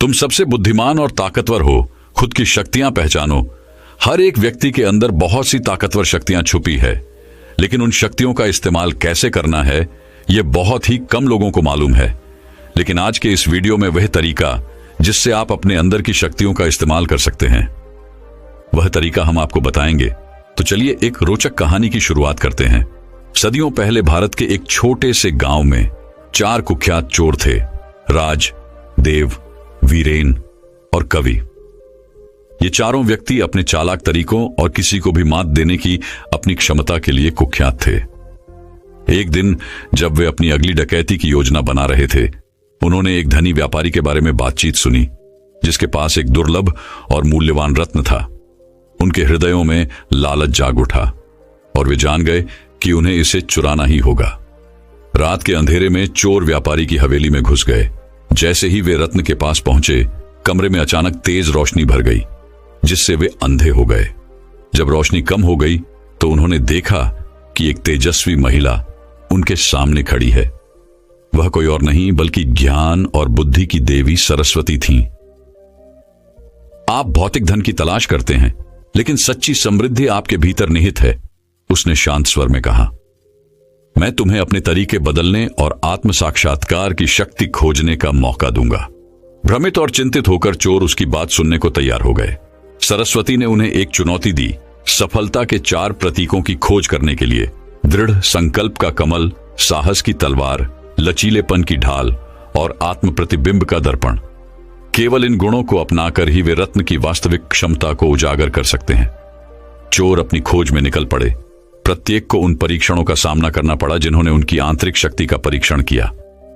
तुम सबसे बुद्धिमान और ताकतवर हो, खुद की शक्तियां पहचानो। हर एक व्यक्ति के अंदर बहुत सी ताकतवर शक्तियां छुपी है, लेकिन उन शक्तियों का इस्तेमाल कैसे करना है यह बहुत ही कम लोगों को मालूम है। लेकिन आज के इस वीडियो में वह तरीका जिससे आप अपने अंदर की शक्तियों का इस्तेमाल कर सकते हैं, वह तरीका हम आपको बताएंगे। तो चलिए एक रोचक कहानी की शुरुआत करते हैं। सदियों पहले भारत के एक छोटे से गांव में 4 कुख्यात चोर थे, राज, देव, वीरेन और कवि। ये चारों व्यक्ति अपने चालाक तरीकों और किसी को भी मात देने की अपनी क्षमता के लिए कुख्यात थे। एक दिन जब वे अपनी अगली डकैती की योजना बना रहे थे, उन्होंने एक धनी व्यापारी के बारे में बातचीत सुनी, जिसके पास एक दुर्लभ और मूल्यवान रत्न था। उनके हृदयों में लालच जाग उठा और वे जान गए कि उन्हें इसे चुराना ही होगा। रात के अंधेरे में चोर व्यापारी की हवेली में घुस गए। जैसे ही वे रत्न के पास पहुंचे, कमरे में अचानक तेज रोशनी भर गई, जिससे वे अंधे हो गए। जब रोशनी कम हो गई तो उन्होंने देखा कि एक तेजस्वी महिला उनके सामने खड़ी है। वह कोई और नहीं बल्कि ज्ञान और बुद्धि की देवी सरस्वती थीं। आप भौतिक धन की तलाश करते हैं, लेकिन सच्ची समृद्धि आपके भीतर निहित है, उसने शांत स्वर में कहा। मैं तुम्हें अपने तरीके बदलने और आत्म साक्षात्कार की शक्ति खोजने का मौका दूंगा। भ्रमित और चिंतित होकर चोर उसकी बात सुनने को तैयार हो गए। सरस्वती ने उन्हें एक चुनौती दी, सफलता के 4 प्रतीकों की खोज करने के लिए। दृढ़ संकल्प का कमल, साहस की तलवार, लचीलेपन की ढाल और आत्म प्रतिबिंब का दर्पण। केवल इन गुणों को अपनाकर ही वे रत्न की वास्तविक क्षमता को उजागर कर सकते हैं। चोर अपनी खोज में निकल पड़े। प्रत्येक को उन परीक्षणों का सामना करना पड़ा जिन्होंने उनकी आंतरिक शक्ति का परीक्षण किया।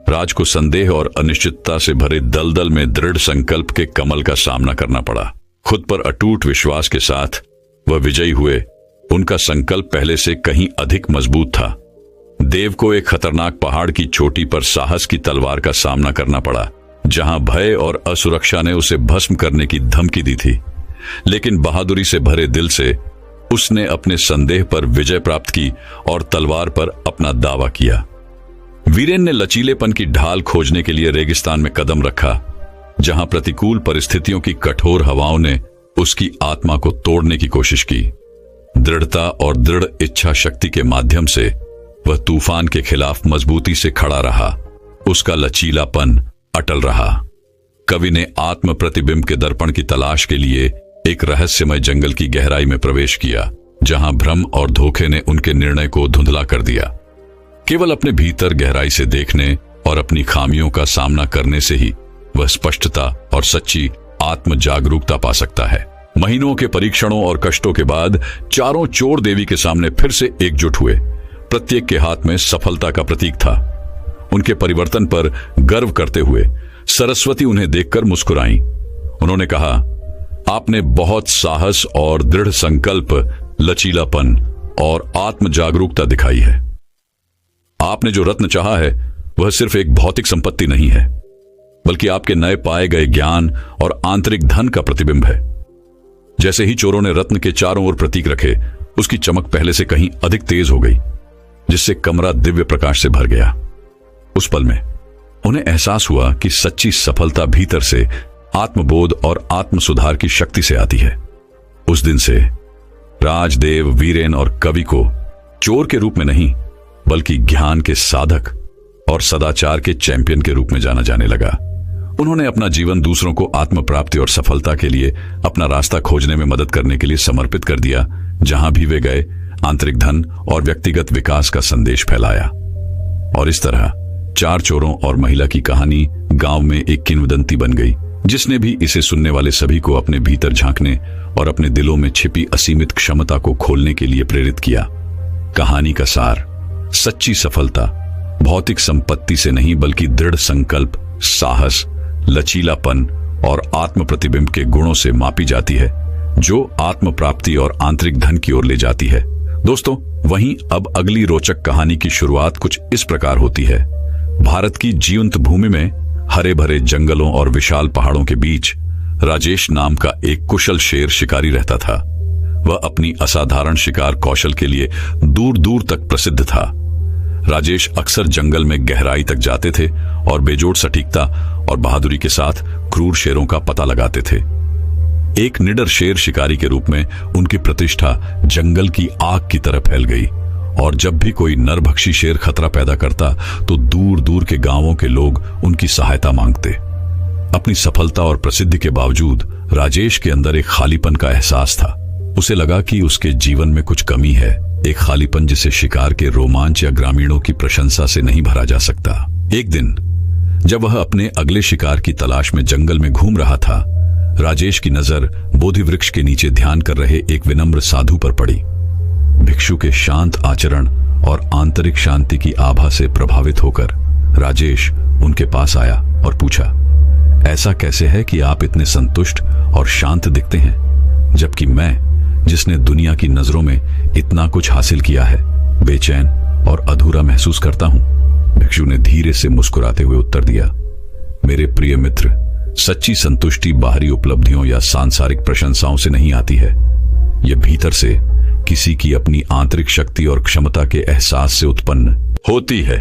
राज को संदेह और अनिश्चितता से भरे दलदल में दृढ़ संकल्प के कमल का सामना करना पड़ा। खुद पर अटूट विश्वास के साथ वह विजयी हुए। उनका संकल्प पहले से कहीं अधिक मजबूत था। देव को एक खतरनाक पहाड़ की चोटी पर साहस की तलवार का सामना करना पड़ा, जहां भय और असुरक्षा ने उसे भस्म करने की धमकी दी थी। लेकिन बहादुरी से भरे दिल से उसने अपने संदेह पर विजय प्राप्त की और तलवार पर अपना दावा किया। वीरेन ने लचीलेपन की ढाल खोजने के लिए रेगिस्तान में कदम रखा, जहां प्रतिकूल परिस्थितियों की कठोर हवाओं ने उसकी आत्मा को तोड़ने की कोशिश की। दृढ़ता और दृढ़ इच्छा शक्ति के माध्यम से वह तूफान के खिलाफ मजबूती से खड़ा रहा। उसका लचीलापन अटल रहा। कवि ने आत्म प्रतिबिंब के दर्पण की तलाश के लिए एक रहस्यमय जंगल की गहराई में प्रवेश किया, जहां भ्रम और धोखे ने उनके निर्णय को धुंधला कर दिया। केवल अपने भीतर गहराई से देखने और अपनी खामियों का सामना करने से ही वह स्पष्टता और सच्ची आत्म जागरूकता पा सकता है। महीनों के परीक्षणों और कष्टों के बाद चारों चोर देवी के सामने फिर से एकजुट हुए। प्रत्येक के हाथ में सफलता का प्रतीक था। उनके परिवर्तन पर गर्व करते हुए सरस्वती उन्हें देखकर मुस्कुराई। उन्होंने कहा, आपने बहुत साहस और दृढ़ संकल्प, लचीलापन और आत्म जागरूकता दिखाई है। आपने जो रत्न चाहा है वह सिर्फ एक भौतिक संपत्ति नहीं है, बल्कि आपके नए पाए गए ज्ञान और आंतरिक धन का प्रतिबिंब है। जैसे ही चोरों ने रत्न के चारों ओर प्रतीक रखे, उसकी चमक पहले से कहीं अधिक तेज हो गई, जिससे कमरा दिव्य प्रकाश से भर गया। उस पल में उन्हें एहसास हुआ कि सच्ची सफलता भीतर से आत्मबोध और आत्म सुधार की शक्ति से आती है। उस दिन से राजदेव, वीरेन और कवि को चोर के रूप में नहीं, बल्कि ज्ञान के साधक और सदाचार के चैंपियन के रूप में जाना जाने लगा। उन्होंने अपना जीवन दूसरों को आत्म प्राप्ति और सफलता के लिए अपना रास्ता खोजने में मदद करने के लिए समर्पित कर दिया। जहां भी वे गए, आंतरिक धन और व्यक्तिगत विकास का संदेश फैलाया। और इस तरह 4 चोरों और महिला की कहानी गांव में एक किंवदंती बन गई, जिसने भी इसे सुनने वाले सभी को अपने भीतर झांकने और अपने दिलों में छिपी असीमित क्षमता को खोलने के लिए प्रेरित किया। कहानी का सार: सच्ची सफलता भौतिक संपत्ति से नहीं, बल्कि दृढ़ संकल्प, साहस, लचीलापन और आत्म प्रतिबिंब के गुणों से मापी जाती है, जो आत्म प्राप्ति और आंतरिक धन की ओर ले जाती है। दोस्तों, वहीं अब अगली रोचक कहानी की शुरुआत कुछ इस प्रकार होती है। भारत की जीवंत भूमि में हरे भरे जंगलों और विशाल पहाड़ों के बीच राजेश नाम का एक कुशल शेर शिकारी रहता था। वह अपनी असाधारण शिकार कौशल के लिए दूर दूर तक प्रसिद्ध था। राजेश अक्सर जंगल में गहराई तक जाते थे और बेजोड़ सटीकता और बहादुरी के साथ क्रूर शेरों का पता लगाते थे। एक निडर शेर शिकारी के रूप में उनकी प्रतिष्ठा जंगल की आग की तरह फैल गई और जब भी कोई नरभक्षी शेर खतरा पैदा करता तो दूर दूर के गांवों के लोग उनकी सहायता मांगते। अपनी सफलता और प्रसिद्धि के बावजूद राजेश के अंदर एक खालीपन का एहसास था। उसे लगा कि उसके जीवन में कुछ कमी है, एक खालीपन जिसे शिकार के रोमांच या ग्रामीणों की प्रशंसा से नहीं भरा जा सकता। एक दिन जब वह अपने अगले शिकार की तलाश में जंगल में घूम रहा था, राजेश की नजर बोधि वृक्ष के नीचे ध्यान कर रहे एक विनम्र साधु पर पड़ी। भिक्षु के शांत आचरण और आंतरिक शांति की आभा से प्रभावित होकर राजेश उनके पास आया और पूछा, ऐसा कैसे है कि आप इतने संतुष्ट और शांत दिखते हैं, जबकि मैं, जिसने दुनिया की नजरों में इतना कुछ हासिल किया है, बेचैन और अधूरा महसूस करता हूं। भिक्षु ने धीरे से मुस्कुराते हुए उत्तर दिया, मेरे प्रिय मित्र, सच्ची संतुष्टि बाहरी उपलब्धियों या सांसारिक प्रशंसाओं से नहीं आती है। यह भीतर से किसी की अपनी आंतरिक शक्ति और क्षमता के एहसास से उत्पन्न होती है।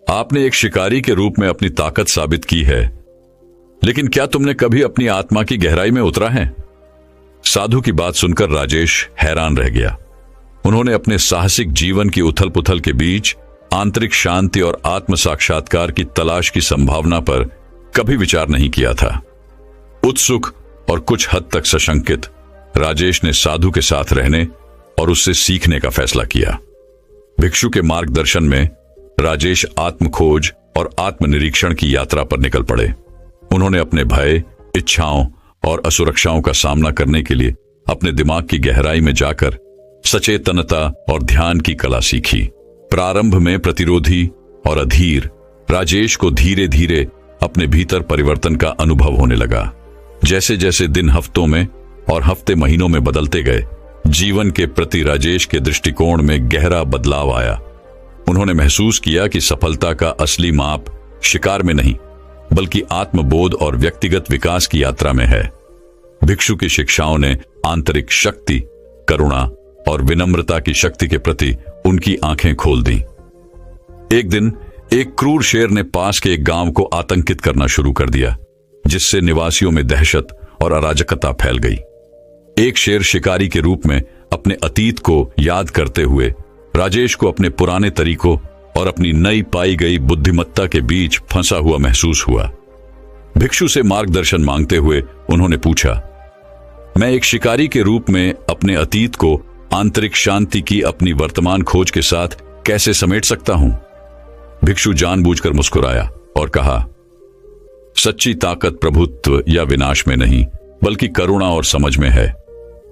आपने एक शिकारी के रूप में अपनी ताकत साबित की है, लेकिन क्या तुमने कभी अपनी आत्मा की गहराई में उतरा है? साधु की बात सुनकर राजेश हैरान रह गया। उन्होंने अपने साहसिक जीवन की उथल पुथल के बीच आंतरिक शांति और आत्म साक्षात्कार की तलाश की संभावना पर कभी विचार नहीं किया था। उत्सुक और कुछ हद तक सशंकित, राजेश ने साधु के साथ रहने और उससे सीखने का फैसला किया। भिक्षु के मार्गदर्शन में राजेश आत्म खोज और आत्मनिरीक्षण की यात्रा पर निकल पड़े। उन्होंने अपने भय, इच्छाओं और असुरक्षाओं का सामना करने के लिए अपने दिमाग की गहराई में जाकर सचेतनता और ध्यान की कला सीखी। प्रारंभ में प्रतिरोधी और अधीर, राजेश को धीरे धीरे अपने भीतर परिवर्तन का अनुभव होने लगा। जैसे जैसे दिन हफ्तों में और हफ्ते महीनों में बदलते गए, जीवन के प्रति राजेश के दृष्टिकोण में गहरा बदलाव आया। उन्होंने महसूस किया कि सफलता का असली माप शिकार में नहीं, बल्कि आत्मबोध और व्यक्तिगत विकास की यात्रा में है। भिक्षु की शिक्षाओं ने आंतरिक शक्ति, करुणा और विनम्रता की शक्ति के प्रति उनकी आंखें खोल दी। एक दिन एक क्रूर शेर ने पास के एक गांव को आतंकित करना शुरू कर दिया, जिससे निवासियों में दहशत और अराजकता फैल गई। एक शेर शिकारी के रूप में अपने अतीत को याद करते हुए राजेश को अपने पुराने तरीकों और अपनी नई पाई गई बुद्धिमत्ता के बीच फंसा हुआ महसूस हुआ। भिक्षु से मार्गदर्शन मांगते हुए उन्होंने पूछा, मैं एक शिकारी के रूप में अपने अतीत को आंतरिक शांति की अपनी वर्तमान खोज के साथ कैसे समेट सकता हूं? भिक्षु जानबूझकर मुस्कुराया और कहा, सच्ची ताकत प्रभुत्व या विनाश में नहीं, बल्कि करुणा और समझ में है।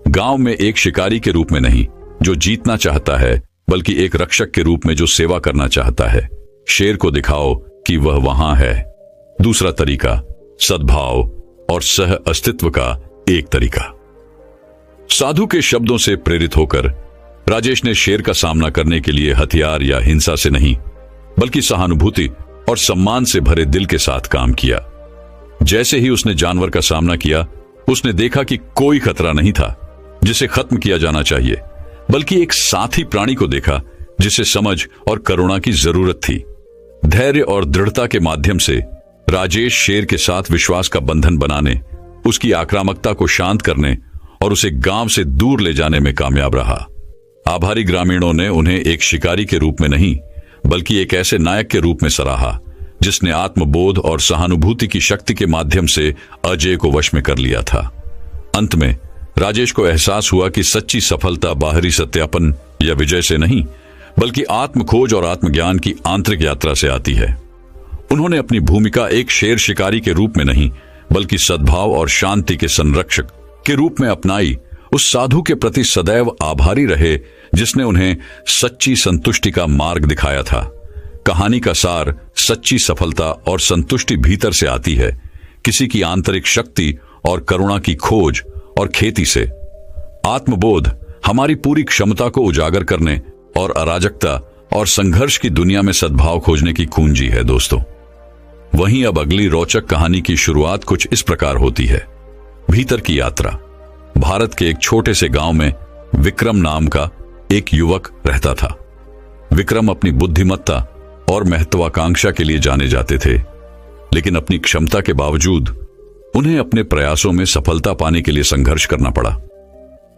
गांव में एक शिकारी के रूप में नहीं जो जीतना चाहता है, बल्कि एक रक्षक के रूप में जो सेवा करना चाहता है। शेर को दिखाओ कि वह वहां है। दूसरा तरीका, सद्भाव और सह अस्तित्व का एक तरीका। साधु के शब्दों से प्रेरित होकर राजेश ने शेर का सामना करने के लिए हथियार या हिंसा से नहीं, बल्कि सहानुभूति और सम्मान से भरे दिल के साथ काम किया। जैसे ही उसने जानवर का सामना किया, उसने देखा कि कोई खतरा नहीं था जिसे खत्म किया जाना चाहिए, बल्कि एक साथी प्राणी को देखा जिसे समझ और करुणा की जरूरत थी। धैर्य और दृढ़ता के माध्यम से राजेश शेर के साथ विश्वास का बंधन बनाने, उसकी आक्रामकता को शांत करने और उसे गांव से दूर ले जाने में कामयाब रहा। आभारी ग्रामीणों ने उन्हें एक शिकारी के रूप में नहीं, बल्कि एक ऐसे नायक के रूप में सराहा जिसने आत्मबोध और सहानुभूति की शक्ति के माध्यम से अजय को वश में कर लिया था। अंत में राजेश को एहसास हुआ कि सच्ची सफलता बाहरी सत्यापन या विजय से नहीं, बल्कि आत्मखोज और आत्मज्ञान की आंतरिक यात्रा से आती है। उन्होंने अपनी भूमिका एक शेर शिकारी के रूप में नहीं, बल्कि सद्भाव और शांति के संरक्षक के रूप में अपनाई। उस साधु के प्रति सदैव आभारी रहे जिसने उन्हें सच्ची संतुष्टि का मार्ग दिखाया था। कहानी का सार, सच्ची सफलता और संतुष्टि भीतर से आती है, किसी की आंतरिक शक्ति और करुणा की खोज और खेती से। आत्मबोध हमारी पूरी क्षमता को उजागर करने और अराजकता और संघर्ष की दुनिया में सद्भाव खोजने की कुंजी है दोस्तों। वहीं अब अगली रोचक कहानी की शुरुआत कुछ इस प्रकार होती है। भीतर की यात्रा। भारत के एक छोटे से गांव में विक्रम नाम का एक युवक रहता था। विक्रम अपनी बुद्धिमत्ता और महत्वाकांक्षा के लिए जाने जाते थे, लेकिन अपनी क्षमता के बावजूद उन्हें अपने प्रयासों में सफलता पाने के लिए संघर्ष करना पड़ा।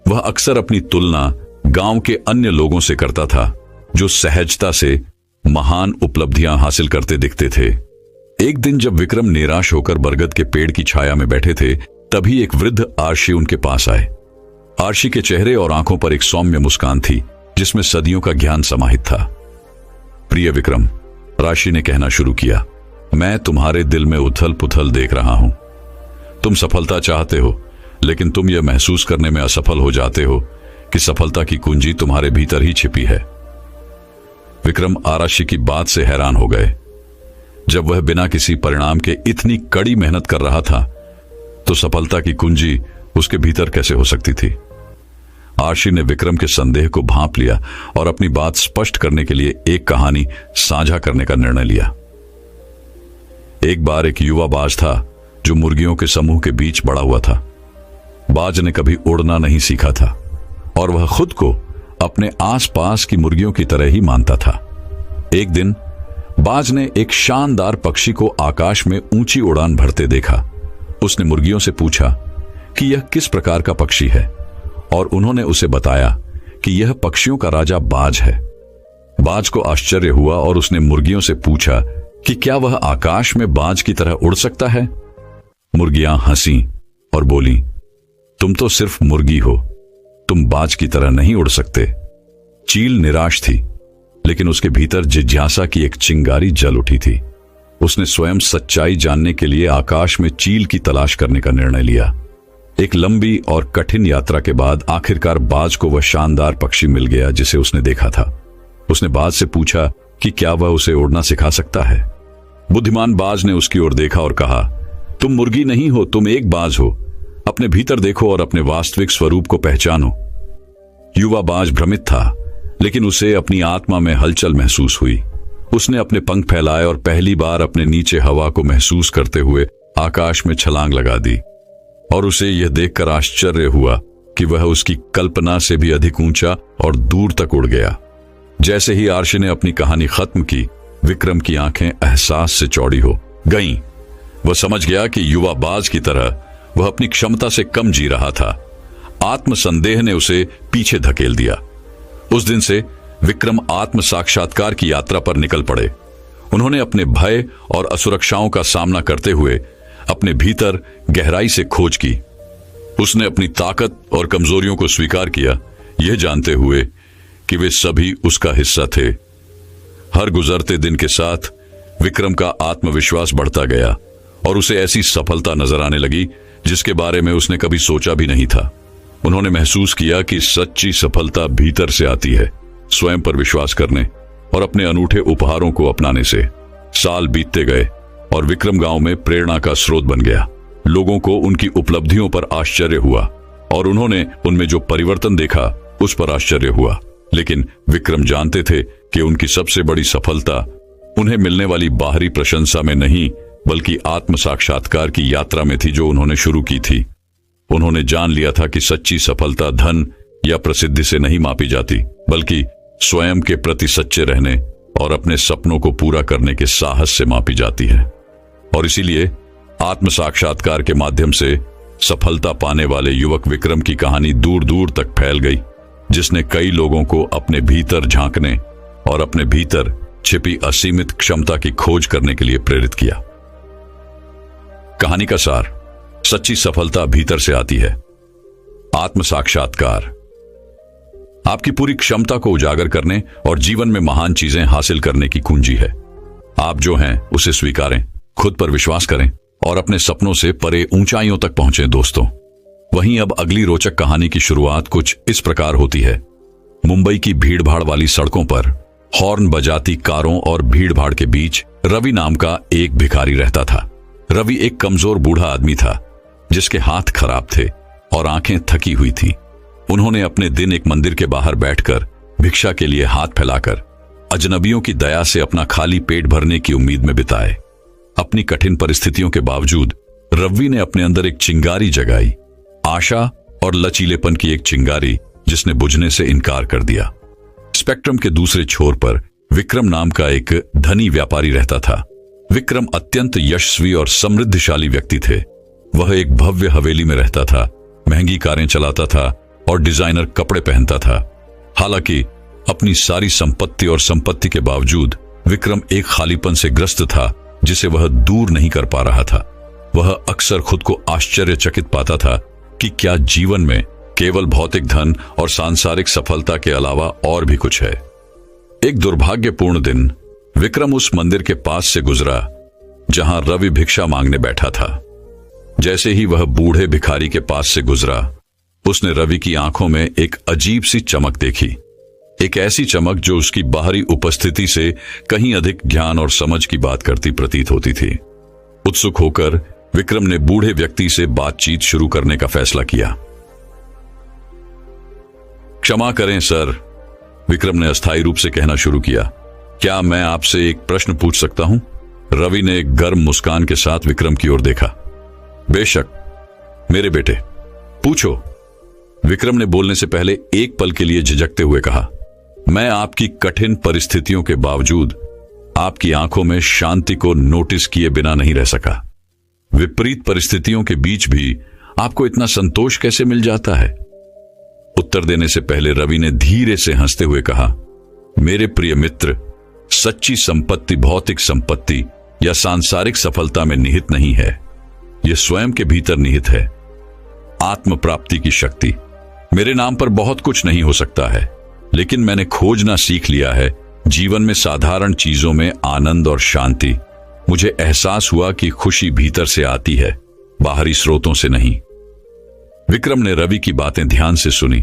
वह अक्सर अपनी तुलना गांव के अन्य लोगों से करता था, जो सहजता से महान उपलब्धियां हासिल करते दिखते थे। एक दिन जब विक्रम निराश होकर बरगद के पेड़ की छाया में बैठे थे, तभी एक वृद्ध आर्षी उनके पास आए। आर्षी के चेहरे और आंखों पर एक सौम्य मुस्कान थी, जिसमें सदियों का ज्ञान समाहित था। प्रिय विक्रम, आर्षी ने कहना शुरू किया, मैं तुम्हारे दिल में उथल पुथल देख रहा हूं। तुम सफलता चाहते हो, लेकिन तुम यह महसूस करने में असफल हो जाते हो कि सफलता की कुंजी तुम्हारे भीतर ही छिपी है। विक्रम आर्षी की बात से हैरान हो गए। जब वह बिना किसी परिणाम के इतनी कड़ी मेहनत कर रहा था, तो सफलता की कुंजी उसके भीतर कैसे हो सकती थी? आर्षी ने विक्रम के संदेह को भांप लिया और अपनी बात स्पष्ट करने के लिए एक कहानी साझा करने का निर्णय लिया। एक बार एक युवा बाज था जो मुर्गियों के समूह के बीच बड़ा हुआ था। बाज ने कभी उड़ना नहीं सीखा था और वह खुद को अपने आसपास की मुर्गियों की तरह ही मानता था। एक दिन बाज ने एक शानदार पक्षी को आकाश में ऊंची उड़ान भरते देखा। उसने मुर्गियों से पूछा कि यह किस प्रकार का पक्षी है, और उन्होंने उसे बताया कि यह पक्षियों का राजा बाज है। बाज को आश्चर्य हुआ और उसने मुर्गियों से पूछा कि क्या वह आकाश में बाज की तरह उड़ सकता है? मुर्गियां हंसी और बोली, तुम तो सिर्फ मुर्गी हो, तुम बाज की तरह नहीं उड़ सकते। चील निराश थी, लेकिन उसके भीतर जिज्ञासा की एक चिंगारी जल उठी थी। उसने स्वयं सच्चाई जानने के लिए आकाश में चील की तलाश करने का निर्णय लिया। एक लंबी और कठिन यात्रा के बाद आखिरकार बाज को वह शानदार पक्षी मिल गया जिसे उसने देखा था। उसने बाज से पूछा कि क्या वह उसे उड़ना सिखा सकता है। बुद्धिमान बाज ने उसकी ओर देखा और कहा, तुम मुर्गी नहीं हो, तुम एक बाज हो। अपने भीतर देखो और अपने वास्तविक स्वरूप को पहचानो। युवा बाज भ्रमित था, लेकिन उसे अपनी आत्मा में हलचल महसूस हुई। उसने अपने पंख फैलाए और पहली बार अपने नीचे हवा को महसूस करते हुए आकाश में छलांग लगा दी, और उसे यह देखकर आश्चर्य हुआ कि वह उसकी कल्पना से भी अधिक ऊंचा और दूर तक उड़ गया। जैसे ही आर्षी ने अपनी कहानी खत्म की, विक्रम की आंखें एहसास से चौड़ी हो गईं। वह समझ गया कि युवा बाज की तरह वह अपनी क्षमता से कम जी रहा था। आत्मसंदेह ने उसे पीछे धकेल दिया। उस दिन से विक्रम आत्म साक्षात्कार की यात्रा पर निकल पड़े। उन्होंने अपने भय और असुरक्षाओं का सामना करते हुए अपने भीतर गहराई से खोज की। उसने अपनी ताकत और कमजोरियों को स्वीकार किया, यह जानते हुए कि वे सभी उसका हिस्सा थे। हर गुजरते दिन के साथ विक्रम का आत्मविश्वास बढ़ता गया और उसे ऐसी सफलता नजर आने लगी जिसके बारे में उसने कभी सोचा भी नहीं था। उन्होंने महसूस किया कि सच्ची सफलता भीतर से आती है, स्वयं पर विश्वास करने और अपने अनूठे उपहारों को अपनाने से। साल बीतते गए और विक्रम गांव में प्रेरणा का स्रोत बन गया। लोगों को उनकी उपलब्धियों पर आश्चर्य हुआ और उन्होंने उनमें जो परिवर्तन देखा उस पर आश्चर्य हुआ। लेकिन विक्रम जानते थे कि उनकी सबसे बड़ी सफलता उन्हें मिलने वाली बाहरी प्रशंसा में नहीं, बल्कि आत्म साक्षात्कार की यात्रा में थी जो उन्होंने शुरू की थी। उन्होंने जान लिया था कि सच्ची सफलता धन या प्रसिद्धि से नहीं मापी जाती, बल्कि स्वयं के प्रति सच्चे रहने और अपने सपनों को पूरा करने के साहस से मापी जाती है। और इसीलिए आत्म साक्षात्कार के माध्यम से सफलता पाने वाले युवक विक्रम की कहानी दूर दूर तक फैल गई, जिसने कई लोगों को अपने भीतर झांकने और अपने भीतर छिपी असीमित क्षमता की खोज करने के लिए प्रेरित किया। कहानी का सार, सच्ची सफलता भीतर से आती है। आत्म साक्षात्कार आपकी पूरी क्षमता को उजागर करने और जीवन में महान चीजें हासिल करने की कुंजी है। आप जो हैं उसे स्वीकारें, खुद पर विश्वास करें और अपने सपनों से परे ऊंचाइयों तक पहुंचें दोस्तों। वहीं अब अगली रोचक कहानी की शुरुआत कुछ इस प्रकार होती है। मुंबई की भीड़भाड़ वाली सड़कों पर हॉर्न बजाती कारों और भीड़भाड़ के बीच रवि नाम का एक भिखारी रहता था। रवि एक कमजोर बूढ़ा आदमी था जिसके हाथ खराब थे और आंखें थकी हुई थीं। उन्होंने अपने दिन एक मंदिर के बाहर बैठकर भिक्षा के लिए हाथ फैलाकर अजनबियों की दया से अपना खाली पेट भरने की उम्मीद में बिताए। अपनी कठिन परिस्थितियों के बावजूद रवि ने अपने अंदर एक चिंगारी जगाई, आशा और लचीलेपन की एक चिंगारी जिसने बुझने से इनकार कर दिया। इस स्पेक्ट्रम के दूसरे छोर पर विक्रम नाम का एक धनी व्यापारी रहता था। विक्रम अत्यंत यशस्वी और समृद्धशाली व्यक्ति थे। वह एक भव्य हवेली में रहता था, महंगी कारें चलाता था और डिजाइनर कपड़े पहनता था। हालांकि अपनी सारी संपत्ति और संपत्ति के बावजूद विक्रम एक खालीपन से ग्रस्त था जिसे वह दूर नहीं कर पा रहा था। वह अक्सर खुद को आश्चर्यचकित पाता था कि क्या जीवन में केवल भौतिक धन और सांसारिक सफलता के अलावा और भी कुछ है। एक दुर्भाग्यपूर्ण दिन विक्रम उस मंदिर के पास से गुजरा जहां रवि भिक्षा मांगने बैठा था। जैसे ही वह बूढ़े भिखारी के पास से गुजरा, उसने रवि की आंखों में एक अजीब सी चमक देखी। एक ऐसी चमक जो उसकी बाहरी उपस्थिति से कहीं अधिक ज्ञान और समझ की बात करती प्रतीत होती थी। उत्सुक होकर विक्रम ने बूढ़े व्यक्ति से बातचीत शुरू करने का फैसला किया। क्षमा करें सर, विक्रम ने अस्थायी रूप से कहना शुरू किया। क्या मैं आपसे एक प्रश्न पूछ सकता हूं? रवि ने एक गर्म मुस्कान के साथ विक्रम की ओर देखा। बेशक मेरे बेटे, पूछो, विक्रम ने बोलने से पहले एक पल के लिए झिझकते हुए कहा। मैं आपकी कठिन परिस्थितियों के बावजूद आपकी आंखों में शांति को नोटिस किए बिना नहीं रह सका। विपरीत परिस्थितियों के बीच भी आपको इतना संतोष कैसे मिल जाता है? उत्तर देने से पहले रवि ने धीरे से हंसते हुए कहा, मेरे प्रिय मित्र, सच्ची संपत्ति भौतिक संपत्ति या सांसारिक सफलता में निहित नहीं है। यह स्वयं के भीतर निहित है। आत्म प्राप्ति की शक्ति। मेरे नाम पर बहुत कुछ नहीं हो सकता है, लेकिन मैंने खोजना सीख लिया है जीवन में साधारण चीजों में आनंद और शांति। मुझे एहसास हुआ कि खुशी भीतर से आती है, बाहरी स्रोतों से नहीं। विक्रम ने रवि की बातें ध्यान से सुनी।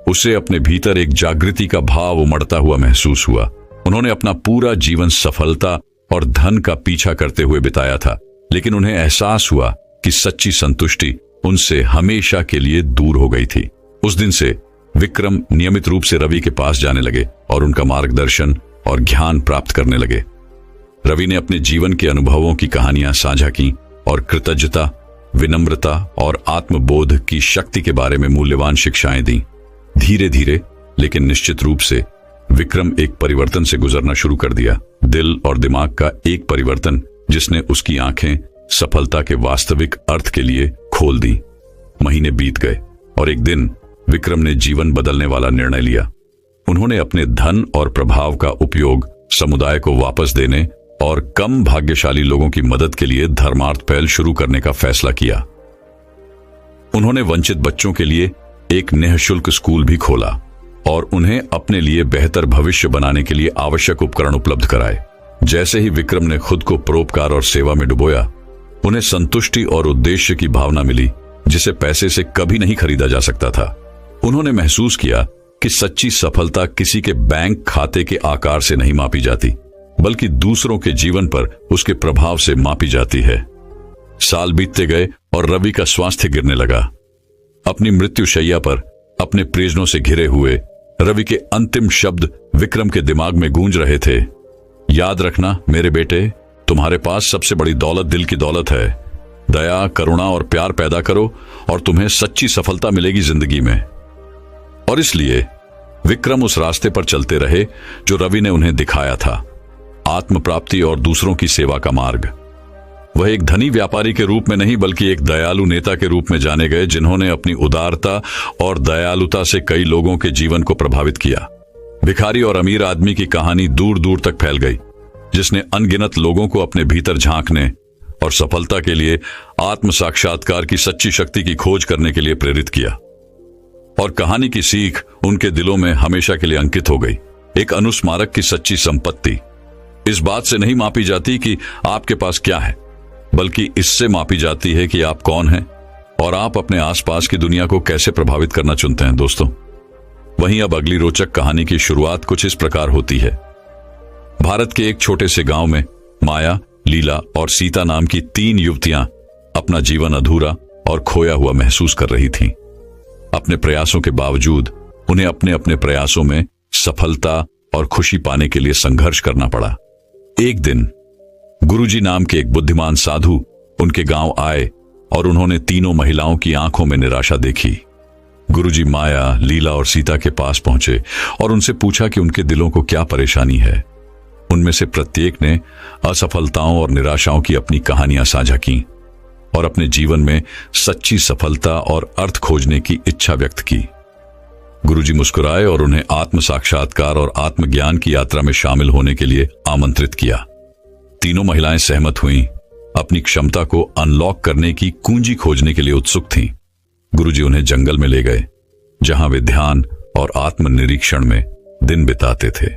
उसे अपने भीतर एक जागृति का भाव उमड़ता हुआ महसूस हुआ। उन्होंने अपना पूरा जीवन सफलता और धन का पीछा करते हुए बिताया था, लेकिन उन्हें एहसास हुआ कि सच्ची संतुष्टि उनसे हमेशा के लिए दूर हो गई थी। उस दिन से विक्रम नियमित रूप से रवि के पास जाने लगे और उनका मार्गदर्शन और ज्ञान प्राप्त करने लगे। रवि ने अपने जीवन के अनुभवों की कहानियां साझा की और कृतज्ञता, विनम्रता और आत्मबोध की शक्ति के बारे में मूल्यवान शिक्षाएं दी। धीरे धीरे लेकिन निश्चित रूप से विक्रम एक परिवर्तन से गुजरना शुरू कर दिया। दिल और दिमाग का एक परिवर्तन जिसने उसकी आंखें सफलता के वास्तविक अर्थ के लिए खोल दी। महीने बीत गए और एक दिन विक्रम ने जीवन बदलने वाला निर्णय लिया। उन्होंने अपने धन और प्रभाव का उपयोग समुदाय को वापस देने और कम भाग्यशाली लोगों की मदद के लिए धर्मार्थ पहल शुरू करने का फैसला किया। उन्होंने वंचित बच्चों के लिए एक निःशुल्क स्कूल भी खोला और उन्हें अपने लिए बेहतर भविष्य बनाने के लिए आवश्यक उपकरण उपलब्ध कराए। जैसे ही विक्रम ने खुद को परोपकार और सेवा में डुबोया, उन्हें संतुष्टि और उद्देश्य की भावना मिली जिसे पैसे से कभी नहीं खरीदा जा सकता था। उन्होंने महसूस किया कि सच्ची सफलता किसी के बैंक खाते के आकार से नहीं मापी जाती, बल्कि दूसरों के जीवन पर उसके प्रभाव से मापी जाती है। साल बीतते गए और रवि का स्वास्थ्य गिरने लगा। अपनी मृत्युशैया पर अपने प्रियजनों से घिरे हुए रवि के अंतिम शब्द विक्रम के दिमाग में गूंज रहे थे। याद रखना मेरे बेटे, तुम्हारे पास सबसे बड़ी दौलत दिल की दौलत है। दया, करुणा और प्यार पैदा करो और तुम्हें सच्ची सफलता मिलेगी जिंदगी में। और इसलिए विक्रम उस रास्ते पर चलते रहे जो रवि ने उन्हें दिखाया था, आत्म प्राप्ति और दूसरों की सेवा का मार्ग। वह एक धनी व्यापारी के रूप में नहीं बल्कि एक दयालु नेता के रूप में जाने गए, जिन्होंने अपनी उदारता और दयालुता से कई लोगों के जीवन को प्रभावित किया। भिखारी और अमीर आदमी की कहानी दूर दूर तक फैल गई, जिसने अनगिनत लोगों को अपने भीतर झांकने और सफलता के लिए आत्म साक्षात्कार की सच्ची शक्ति की खोज करने के लिए प्रेरित किया। और कहानी की सीख उनके दिलों में हमेशा के लिए अंकित हो गई। एक अनुस्मारक की सच्ची संपत्ति इस बात से नहीं मापी जाती कि आपके पास क्या है, बल्कि इससे मापी जाती है कि आप कौन हैं और आप अपने आसपास की दुनिया को कैसे प्रभावित करना चुनते हैं। दोस्तों, वहीं अब अगली रोचक कहानी की शुरुआत कुछ इस प्रकार होती है। भारत के एक छोटे से गांव में माया, लीला और सीता नाम की 3 युवतियां अपना जीवन अधूरा और खोया हुआ महसूस कर रही थीं। अपने प्रयासों के बावजूद उन्हें अपने अपने प्रयासों में सफलता और खुशी पाने के लिए संघर्ष करना पड़ा। एक दिन गुरुजी नाम के एक बुद्धिमान साधु उनके गांव आए और उन्होंने तीनों महिलाओं की आंखों में निराशा देखी। गुरुजी माया, लीला और सीता के पास पहुंचे और उनसे पूछा कि उनके दिलों को क्या परेशानी है। उनमें से प्रत्येक ने असफलताओं और निराशाओं की अपनी कहानियां साझा की और अपने जीवन में सच्ची सफलता और अर्थ खोजने की इच्छा व्यक्त की। गुरुजी मुस्कुराए और उन्हें आत्म साक्षात्कार और आत्मज्ञान की यात्रा में शामिल होने के लिए आमंत्रित किया। तीनों महिलाएं सहमत हुईं, अपनी क्षमता को अनलॉक करने की कुंजी खोजने के लिए उत्सुक थीं। गुरुजी उन्हें जंगल में ले गए, जहां वे ध्यान और आत्मनिरीक्षण में दिन बिताते थे।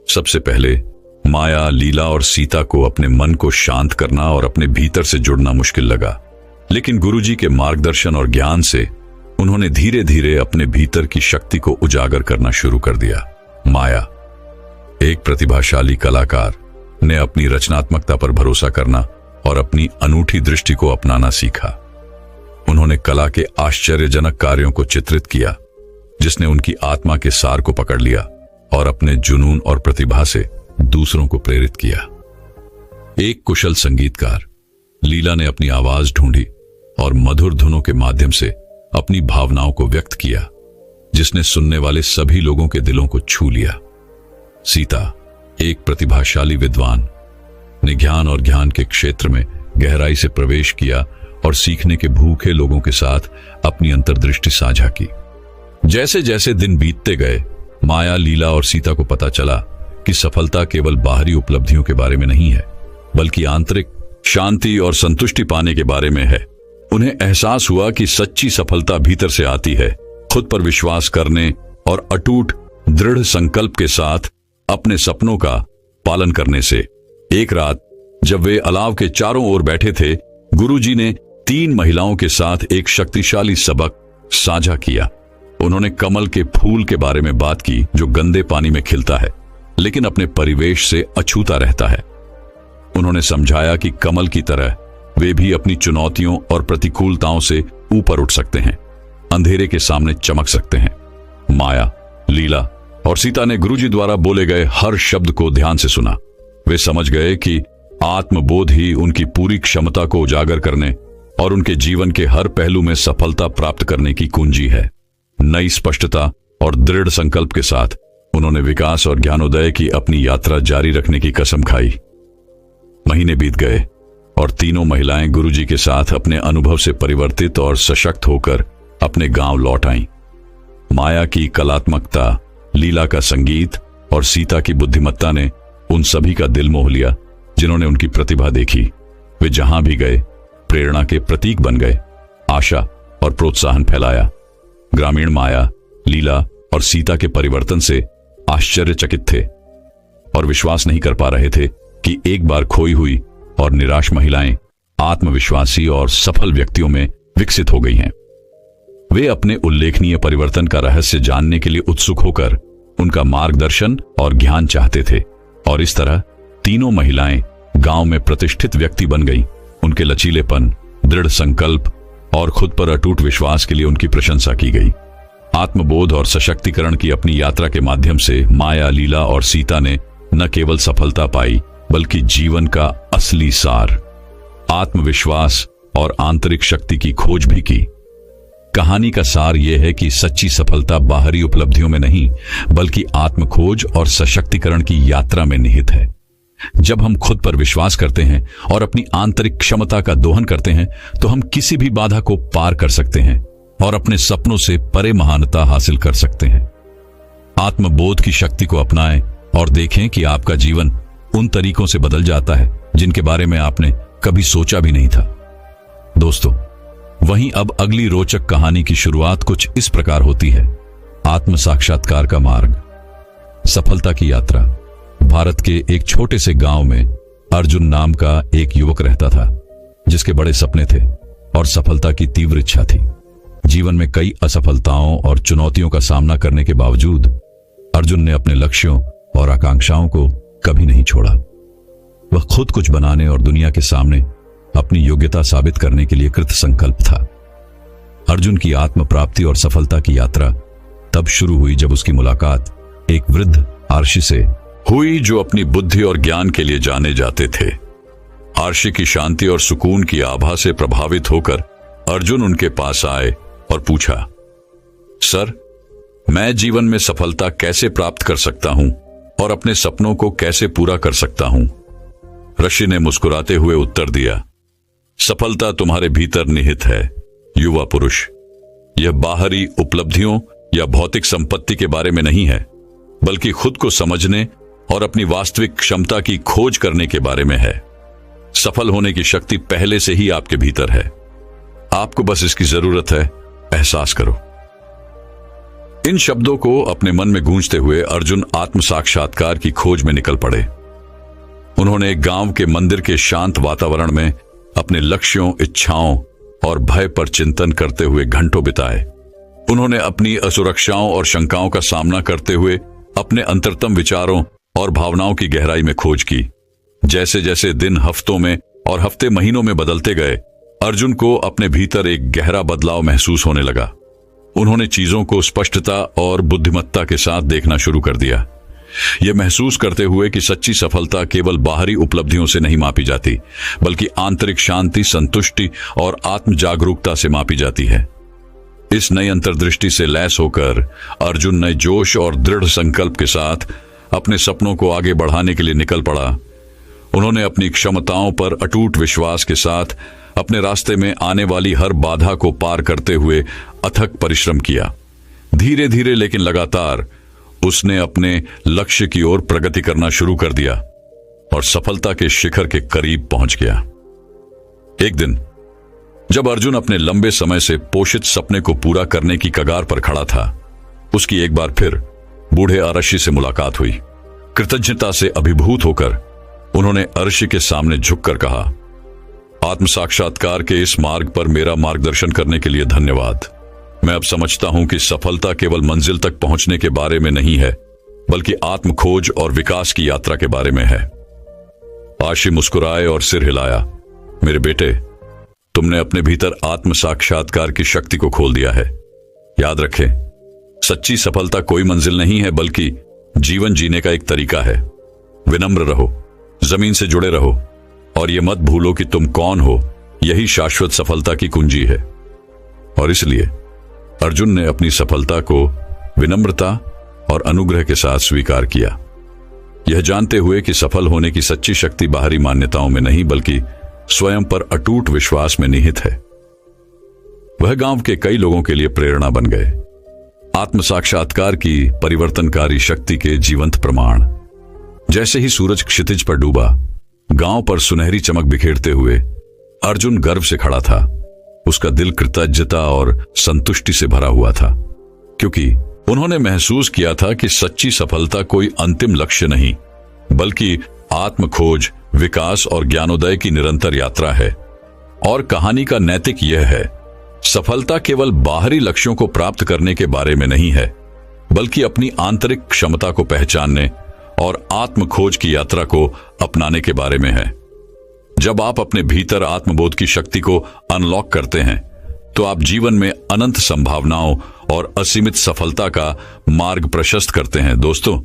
सबसे पहले माया, लीला और सीता को अपने मन को शांत करना और अपने भीतर से जुड़ना मुश्किल लगा, लेकिन गुरुजी के मार्गदर्शन और ज्ञान से उन्होंने धीरे धीरे अपने भीतर की शक्ति को उजागर करना शुरू कर दिया। माया, एक प्रतिभाशाली कलाकार, ने अपनी रचनात्मकता पर भरोसा करना और अपनी अनूठी दृष्टि को अपनाना सीखा। उन्होंने कला के आश्चर्यजनक कार्यों को चित्रित किया, जिसने उनकी आत्मा के सार को पकड़ लिया और अपने जुनून और प्रतिभा से दूसरों को प्रेरित किया। एक कुशल संगीतकार, लीला ने अपनी आवाज ढूंढी और मधुर धुनों के माध्यम से अपनी भावनाओं को व्यक्त किया, जिसने सुनने वाले सभी लोगों के दिलों को छू लिया। सीता, एक प्रतिभाशाली विद्वान, ने ज्ञान और ज्ञान के क्षेत्र में गहराई से प्रवेश किया और सीखने के भूखे लोगों के साथ अपनी अंतर्दृष्टि साझा की। जैसे जैसे दिन बीतते गए, माया, लीला और सीता को पता चला कि सफलता केवल बाहरी उपलब्धियों के बारे में नहीं है, बल्कि आंतरिक शांति और संतुष्टि पाने के बारे में है। उन्हें एहसास हुआ कि सच्ची सफलता भीतर से आती है, खुद पर विश्वास करने और अटूट दृढ़ संकल्प के साथ अपने सपनों का पालन करने से। एक रात जब वे अलाव के चारों ओर बैठे थे, गुरुजी ने 3 महिलाओं के साथ एक शक्तिशाली सबक साझा किया। उन्होंने कमल के फूल के बारे में बात की, जो गंदे पानी में खिलता है लेकिन अपने परिवेश से अछूता रहता है। उन्होंने समझाया कि कमल की तरह वे भी अपनी चुनौतियों और प्रतिकूलताओं से ऊपर उठ सकते हैं, अंधेरे के सामने चमक सकते हैं। माया, लीला और सीता ने गुरुजी द्वारा बोले गए हर शब्द को ध्यान से सुना। वे समझ गए कि आत्मबोध ही उनकी पूरी क्षमता को उजागर करने और उनके जीवन के हर पहलू में सफलता प्राप्त करने की कुंजी है। नई स्पष्टता और दृढ़ संकल्प के साथ उन्होंने विकास और ज्ञानोदय की अपनी यात्रा जारी रखने की कसम खाई। महीने बीत गए और तीनों महिलाएं गुरुजी के साथ अपने अनुभव से परिवर्तित और सशक्त होकर अपने गांव लौट आईं। माया की कलात्मकता, लीला का संगीत और सीता की बुद्धिमत्ता ने उन सभी का दिल मोह लिया जिन्होंने उनकी प्रतिभा देखी। वे जहां भी गए प्रेरणा के प्रतीक बन गए, आशा और प्रोत्साहन फैलाया। ग्रामीण माया, लीला और सीता के परिवर्तन से आश्चर्यचकित थे और विश्वास नहीं कर पा रहे थे कि एक बार खोई हुई और निराश महिलाएं आत्मविश्वासी और सफल व्यक्तियों में विकसित हो गई हैं। वे अपने उल्लेखनीय परिवर्तन का रहस्य जानने के लिए उत्सुक होकर उनका मार्गदर्शन और ज्ञान चाहते थे और इस तरह तीनों महिलाएं गांव में प्रतिष्ठित व्यक्ति बन गईं। उनके लचीलेपन, दृढ़ संकल्प और खुद पर अटूट विश्वास के लिए उनकी प्रशंसा की गई। आत्मबोध और सशक्तिकरण की अपनी यात्रा के माध्यम से माया, लीला और सीता ने न केवल सफलता पाई, बल्कि जीवन का असली सार, आत्मविश्वास और आंतरिक शक्ति की खोज भी की। कहानी का सार यह है कि सच्ची सफलता बाहरी उपलब्धियों में नहीं, बल्कि आत्मखोज और सशक्तिकरण की यात्रा में निहित है। जब हम खुद पर विश्वास करते हैं और अपनी आंतरिक क्षमता का दोहन करते हैं, तो हम किसी भी बाधा को पार कर सकते हैं और अपने सपनों से परे महानता हासिल कर सकते हैं। आत्मबोध की शक्ति को अपनाएं और देखें कि आपका जीवन उन तरीकों से बदल जाता है जिनके बारे में आपने कभी सोचा भी नहीं था। दोस्तों, वहीं अब अगली रोचक कहानी की शुरुआत कुछ इस प्रकार होती है। आत्म साक्षात्कार का मार्ग। सफलता की यात्रा। भारत के एक छोटे से गांव में अर्जुन नाम का एक युवक रहता था, जिसके बड़े सपने थे और सफलता की तीव्र इच्छा थी। जीवन में कई असफलताओं और चुनौतियों का सामना करने के बावजूद अर्जुन ने अपने लक्ष्यों और आकांक्षाओं को कभी नहीं छोड़ा। वह खुद कुछ बनाने और दुनिया के सामने अपनी योग्यता साबित करने के लिए कृत संकल्प था। अर्जुन की आत्म प्राप्ति और सफलता की यात्रा तब शुरू हुई जब उसकी मुलाकात एक वृद्ध आर्षि से हुई, जो अपनी बुद्धि और ज्ञान के लिए जाने जाते थे। आर्षि की शांति और सुकून की आभा से प्रभावित होकर अर्जुन उनके पास आए और पूछा, सर, मैं जीवन में सफलता कैसे प्राप्त कर सकता हूं और अपने सपनों को कैसे पूरा कर सकता हूं? ऋषि ने मुस्कुराते हुए उत्तर दिया, सफलता तुम्हारे भीतर निहित है, युवा पुरुष। यह बाहरी उपलब्धियों या भौतिक संपत्ति के बारे में नहीं है, बल्कि खुद को समझने और अपनी वास्तविक क्षमता की खोज करने के बारे में है। सफल होने की शक्ति पहले से ही आपके भीतर है, आपको बस इसकी जरूरत है। एहसास करो। इन शब्दों को अपने मन में गूंजते हुए अर्जुन आत्म साक्षात्कार की खोज में निकल पड़े। उन्होंने एक गांव के मंदिर के शांत वातावरण में अपने लक्ष्यों, इच्छाओं और भय पर चिंतन करते हुए घंटों बिताए। उन्होंने अपनी असुरक्षाओं और शंकाओं का सामना करते हुए अपने अंतरतम विचारों और भावनाओं की गहराई में खोज की। जैसे जैसे दिन हफ्तों में और हफ्ते महीनों में बदलते गए, अर्जुन को अपने भीतर एक गहरा बदलाव महसूस होने लगा। उन्होंने चीजों को स्पष्टता और बुद्धिमत्ता के साथ देखना शुरू कर दिया, यह महसूस करते हुए कि सच्ची सफलता केवल बाहरी उपलब्धियों से नहीं मापी जाती, बल्कि आंतरिक शांति, संतुष्टि और आत्म जागरूकता से मापी जाती है। इस नई अंतर्दृष्टि से लैस होकर अर्जुन नए जोश और दृढ़ संकल्प के साथ अपने सपनों को आगे बढ़ाने के लिए निकल पड़ा। उन्होंने अपनी क्षमताओं पर अटूट विश्वास के साथ अपने रास्ते में आने वाली हर बाधा को पार करते हुए अथक परिश्रम किया। धीरे धीरे लेकिन लगातार उसने अपने लक्ष्य की ओर प्रगति करना शुरू कर दिया और सफलता के शिखर के करीब पहुंच गया। एक दिन जब अर्जुन अपने लंबे समय से पोषित सपने को पूरा करने की कगार पर खड़ा था, उसकी एक बार फिर बूढ़े अर्षि से मुलाकात हुई। कृतज्ञता से अभिभूत होकर उन्होंने अर्षि के सामने झुककर कहा, आत्म साक्षात्कार के इस मार्ग पर मेरा मार्गदर्शन करने के लिए धन्यवाद। मैं अब समझता हूं कि सफलता केवल मंजिल तक पहुंचने के बारे में नहीं है, बल्कि आत्म खोज और विकास की यात्रा के बारे में है। अर्षि मुस्कुराए और सिर हिलाया, मेरे बेटे, तुमने अपने भीतर आत्म साक्षात्कार की शक्ति को खोल दिया है। याद रखें, सच्ची सफलता कोई मंजिल नहीं है, बल्कि जीवन जीने का एक तरीका है। विनम्र रहो, जमीन से जुड़े रहो और यह मत भूलो कि तुम कौन हो। यही शाश्वत सफलता की कुंजी है। और इसलिए अर्जुन ने अपनी सफलता को विनम्रता और अनुग्रह के साथ स्वीकार किया, यह जानते हुए कि सफल होने की सच्ची शक्ति बाहरी मान्यताओं में नहीं, बल्कि स्वयं पर अटूट विश्वास में निहित है। वह गांव के कई लोगों के लिए प्रेरणा बन गए, आत्म साक्षात्कार की परिवर्तनकारी शक्ति के जीवंत प्रमाण। जैसे ही सूरज क्षितिज पर डूबा, गांव पर सुनहरी चमक बिखेरते हुए अर्जुन गर्व से खड़ा था। उसका दिल कृतज्ञता और संतुष्टि से भरा हुआ था, क्योंकि उन्होंने महसूस किया था कि सच्ची सफलता कोई अंतिम लक्ष्य नहीं, बल्कि आत्म खोज, विकास और ज्ञानोदय की निरंतर यात्रा है। और कहानी का नैतिक यह है, सफलता केवल बाहरी लक्ष्यों को प्राप्त करने के बारे में नहीं है, बल्कि अपनी आंतरिक क्षमता को पहचानने और आत्म खोज की यात्रा को अपनाने के बारे में है। जब आप अपने भीतर आत्मबोध की शक्ति को अनलॉक करते हैं, तो आप जीवन में अनंत संभावनाओं और असीमित सफलता का मार्ग प्रशस्त करते हैं। दोस्तों,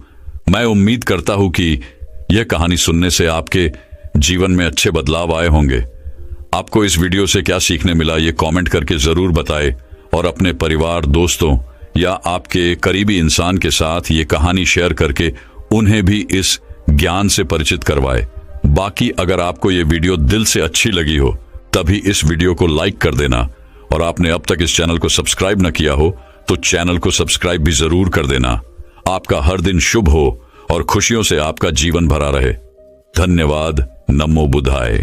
मैं उम्मीद करता हूं कि यह कहानी सुनने से आपके जीवन में अच्छे बदलाव आए होंगे। आपको इस वीडियो से क्या सीखने मिला, ये कमेंट करके जरूर बताएं और अपने परिवार, दोस्तों या आपके करीबी इंसान के साथ ये कहानी शेयर करके उन्हें भी इस ज्ञान से परिचित करवाएं। बाकी अगर आपको ये वीडियो दिल से अच्छी लगी हो, तभी इस वीडियो को लाइक कर देना, और आपने अब तक इस चैनल को सब्सक्राइब न किया हो तो चैनल को सब्सक्राइब भी जरूर कर देना। आपका हर दिन शुभ हो और खुशियों से आपका जीवन भरा रहे। धन्यवाद। नमो बुद्धाय।